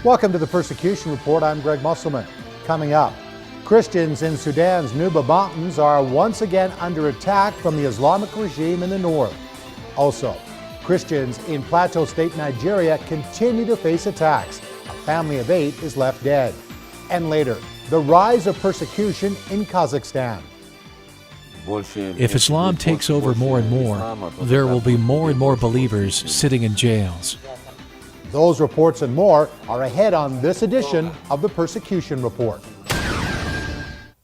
Welcome to the Persecution Report. I'm Greg Musselman. Coming up, Christians in Sudan's Nuba Mountains are once again under attack from the Islamic regime in the north. Also, Christians in Plateau State, Nigeria continue to face attacks. A family of 8 is left dead. And later, the rise of persecution in Kazakhstan. If Islam takes over more and more, there will be more and more believers sitting in jails. Those reports and more are ahead on this edition of the Persecution Report.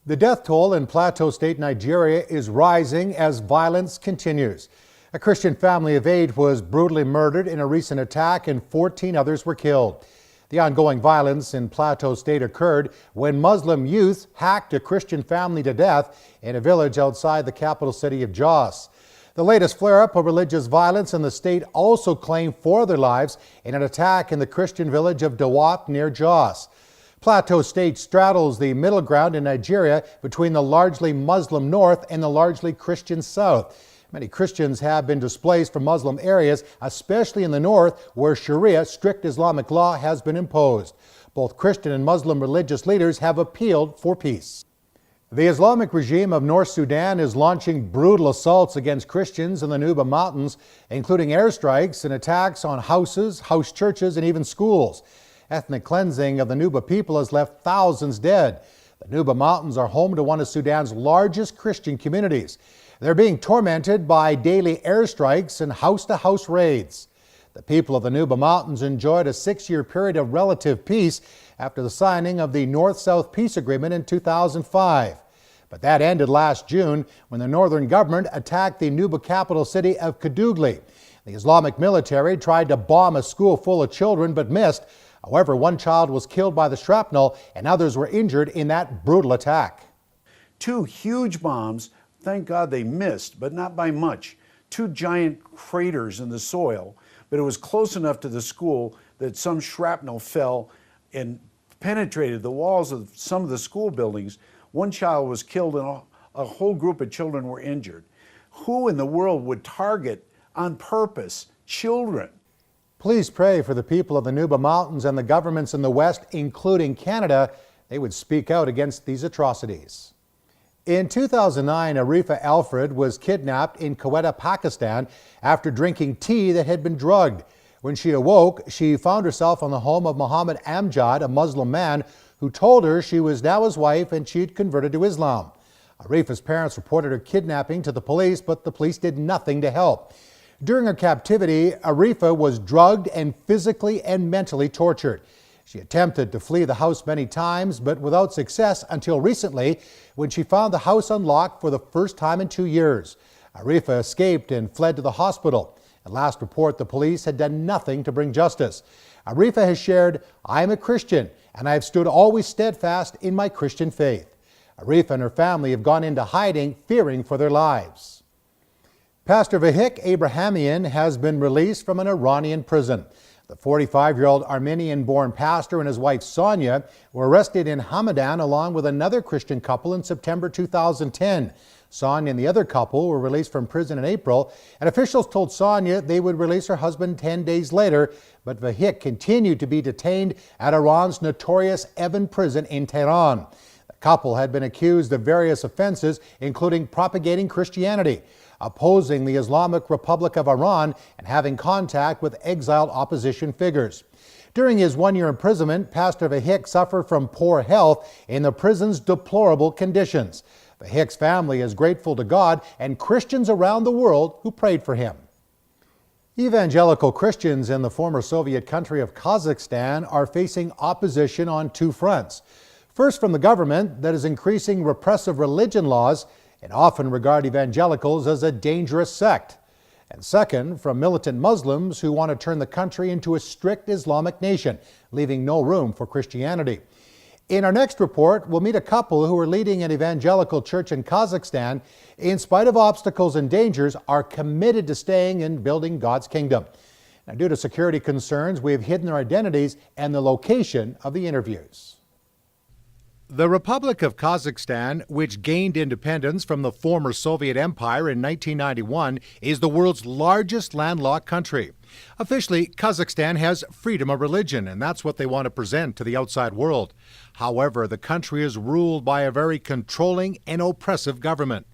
The death toll in Plateau State, Nigeria is rising as violence continues. A Christian family of 8 was brutally murdered in a recent attack and 14 others were killed. The ongoing violence in Plateau State occurred when Muslim youth hacked a Christian family to death in a village outside the capital city of Jos. The latest flare-up of religious violence in the state also claimed 4 other lives in an attack in the Christian village of Dawat near Jos. Plateau State straddles the middle ground in Nigeria between the largely Muslim north and the largely Christian south. Many Christians have been displaced from Muslim areas, especially in the north, where Sharia, strict Islamic law, has been imposed. Both Christian and Muslim religious leaders have appealed for peace. The Islamic regime of North Sudan is launching brutal assaults against Christians in the Nuba Mountains, including airstrikes and attacks on houses, house churches, and even schools. Ethnic cleansing of the Nuba people has left thousands dead. The Nuba Mountains are home to one of Sudan's largest Christian communities. They're being tormented by daily airstrikes and house-to-house raids. The people of the Nuba Mountains enjoyed a 6-year period of relative peace after the signing of the North-South Peace Agreement in 2005. But that ended last June when the northern government attacked the Nuba capital city of Kadugli. The Islamic military tried to bomb a school full of children but missed. However, 1 child was killed by the shrapnel and others were injured in that brutal attack. 2 huge bombs, thank God they missed, but not by much. 2 giant craters in the soil, but it was close enough to the school that some shrapnel fell and penetrated the walls of some of the school buildings. 1 child was killed and a whole group of children were injured. Who in the world would target on purpose children? Please pray for the people of the Nuba Mountains and the governments in the West, including Canada. They would speak out against these atrocities. In 2009, Arifa Alfred was kidnapped in Quetta, Pakistan, after drinking tea that had been drugged. When she awoke, she found herself on the home of Muhammad Amjad, a Muslim man, who told her she was now his wife and she had converted to Islam. Arifa's parents reported her kidnapping to the police, but the police did nothing to help. During her captivity, Arifa was drugged and physically and mentally tortured. She attempted to flee the house many times, but without success until recently, when she found the house unlocked for the first time in 2 years. Arifa escaped and fled to the hospital. At last report, the police had done nothing to bring justice. Arifa has shared, "I am a Christian, and I have stood always steadfast in my Christian faith." Arifa and her family have gone into hiding, fearing for their lives. Pastor Vahik Abrahamian has been released from an Iranian prison. The 45-year-old Armenian-born pastor and his wife Sonia were arrested in Hamadan along with another Christian couple in September 2010. Sonia and the other couple were released from prison in April, and officials told Sonia they would release her husband 10 days later, but Vahik continued to be detained at Iran's notorious Evin prison in Tehran. The couple had been accused of various offenses, including propagating Christianity, opposing the Islamic Republic of Iran, and having contact with exiled opposition figures. During his 1-year imprisonment, Pastor Vahik suffered from poor health in the prison's deplorable conditions. Vahik's family is grateful to God and Christians around the world who prayed for him. Evangelical Christians in the former Soviet country of Kazakhstan are facing opposition on 2 fronts. First, from the government that is increasing repressive religion laws and often regard evangelicals as a dangerous sect. And second, from militant Muslims who want to turn the country into a strict Islamic nation, leaving no room for Christianity. In our next report, we'll meet a couple who are leading an evangelical church in Kazakhstan, in spite of obstacles and dangers, are committed to staying and building God's kingdom. Now, due to security concerns, we have hidden their identities and the location of the interviews. The Republic of Kazakhstan, which gained independence from the former Soviet Empire in 1991, is the world's largest landlocked country. Officially, Kazakhstan has freedom of religion, and that's what they want to present to the outside world. However, the country is ruled by a very controlling and oppressive government.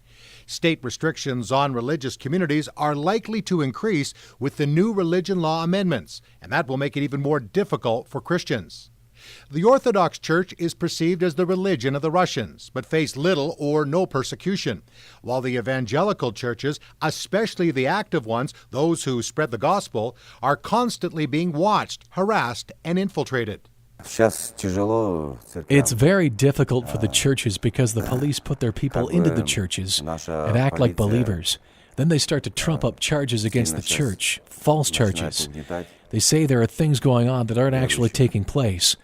State restrictions on religious communities are likely to increase with the new religion law amendments, and that will make it even more difficult for Christians. The Orthodox Church is perceived as the religion of the Russians, but face little or no persecution, while the evangelical churches, especially the active ones, those who spread the gospel, are constantly being watched, harassed, and infiltrated. It's very difficult for the churches because the police put their people into the churches and act like believers. Then they start to trump up charges against the church, false charges. They say there are things going on that aren't actually taking place,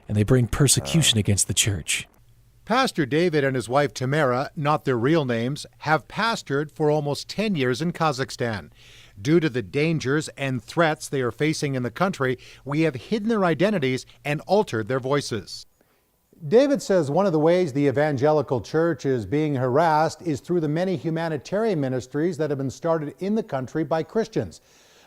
and they bring persecution against the church. Pastor David and his wife Tamara, not their real names, have pastored for almost 10 years in Kazakhstan. Due to the dangers and threats they are facing in the country, we have hidden their identities and altered their voices. David says one of the ways the evangelical church is being harassed is through the many humanitarian ministries that have been started in the country by Christians,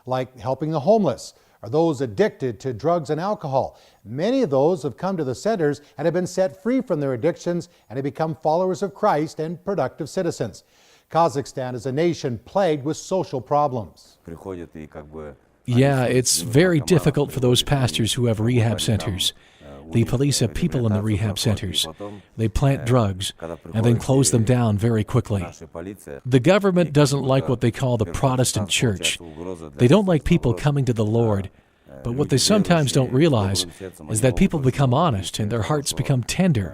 like helping the homeless or those addicted to drugs and alcohol. Many of those have come to the centers and have been set free from their addictions and have become followers of Christ and productive citizens. Kazakhstan is a nation plagued with social problems. Yeah, it's very difficult for those pastors who have rehab centers. The police have people in the rehab centers. They plant drugs and then close them down very quickly. The government doesn't like what they call the Protestant church. They don't like people coming to the Lord. But what they sometimes don't realize is that people become honest and their hearts become tender.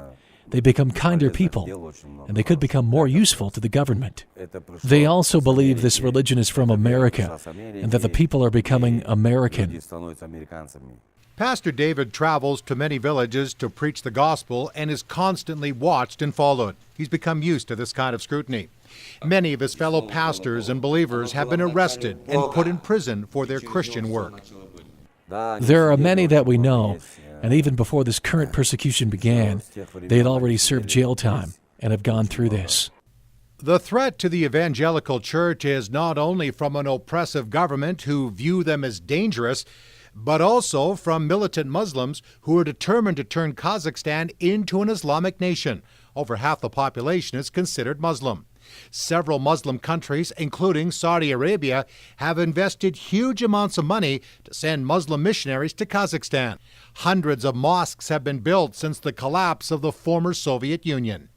They become kinder people, and they could become more useful to the government. They also believe this religion is from America, and that the people are becoming American. Pastor David travels to many villages to preach the gospel and is constantly watched and followed. He's become used to this kind of scrutiny. Many of his fellow pastors and believers have been arrested and put in prison for their Christian work. There are many that we know, and even before this current persecution began, they had already served jail time and have gone through this. The threat to the evangelical church is not only from an oppressive government who view them as dangerous, but also from militant Muslims who are determined to turn Kazakhstan into an Islamic nation. Over half the population is considered Muslim. Several Muslim countries, including Saudi Arabia, have invested huge amounts of money to send Muslim missionaries to Kazakhstan. Hundreds of mosques have been built since the collapse of the former Soviet Union.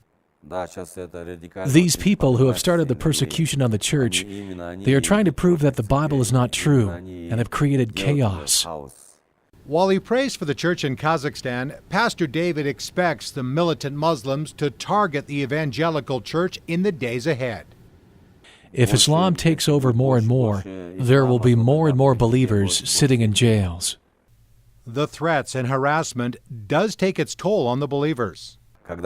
These people who have started the persecution on the church, they are trying to prove that the Bible is not true and have created chaos. While he prays for the church in Kazakhstan, Pastor David expects the militant Muslims to target the evangelical church in the days ahead. If Islam takes over more and more, there will be more and more believers sitting in jails. The threats and harassment does take its toll on the believers. You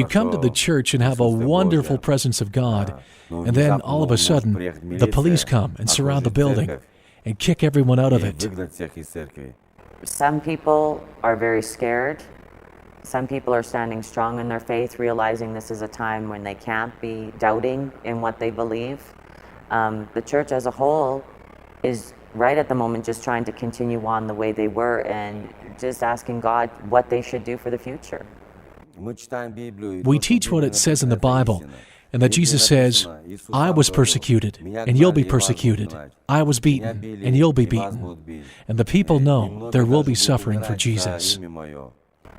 come to the church and have a wonderful presence of God, and then all of a sudden, the police come and surround the building and kick everyone out of it. Some people are very scared. Some people are standing strong in their faith, realizing this is a time when they can't be doubting in what they believe. The church as a whole is right at the moment just trying to continue on the way they were and just asking God what they should do for the future. We teach what it says in the Bible, and that Jesus says, I was persecuted, and you'll be persecuted. I was beaten, and you'll be beaten. And the people know there will be suffering for Jesus.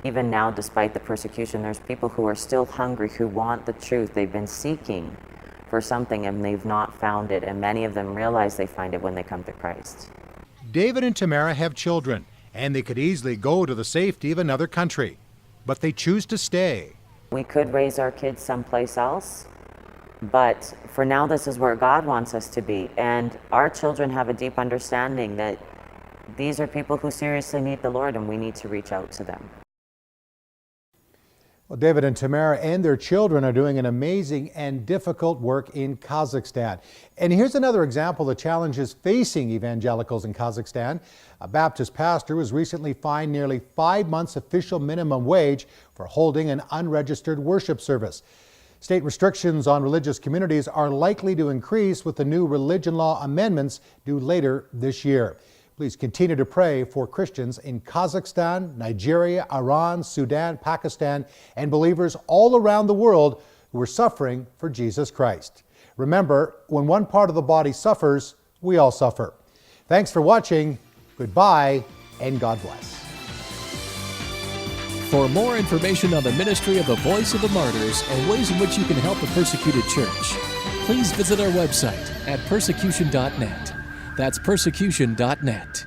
Even now, despite the persecution, there's people who are still hungry, who want the truth. They've been seeking for something, and they've not found it. And many of them realize they find it when they come to Christ. David and Tamara have children, and they could easily go to the safety of another country. But they choose to stay. We could raise our kids someplace else, but for now, this is where God wants us to be. And our children have a deep understanding that these are people who seriously need the Lord, and we need to reach out to them. Well, David and Tamara and their children are doing an amazing and difficult work in Kazakhstan. And here's another example of the challenges facing evangelicals in Kazakhstan. A Baptist pastor was recently fined nearly 5 months official minimum wage for holding an unregistered worship service. State restrictions on religious communities are likely to increase with the new religion law amendments due later this year. Please continue to pray for Christians in Kazakhstan, Nigeria, Iran, Sudan, Pakistan, and believers all around the world who are suffering for Jesus Christ. Remember, when one part of the body suffers, we all suffer. Thanks for watching. Goodbye, and God bless. For more information on the ministry of the Voice of the Martyrs and ways in which you can help the persecuted church, please visit our website at persecution.net. That's persecution.net.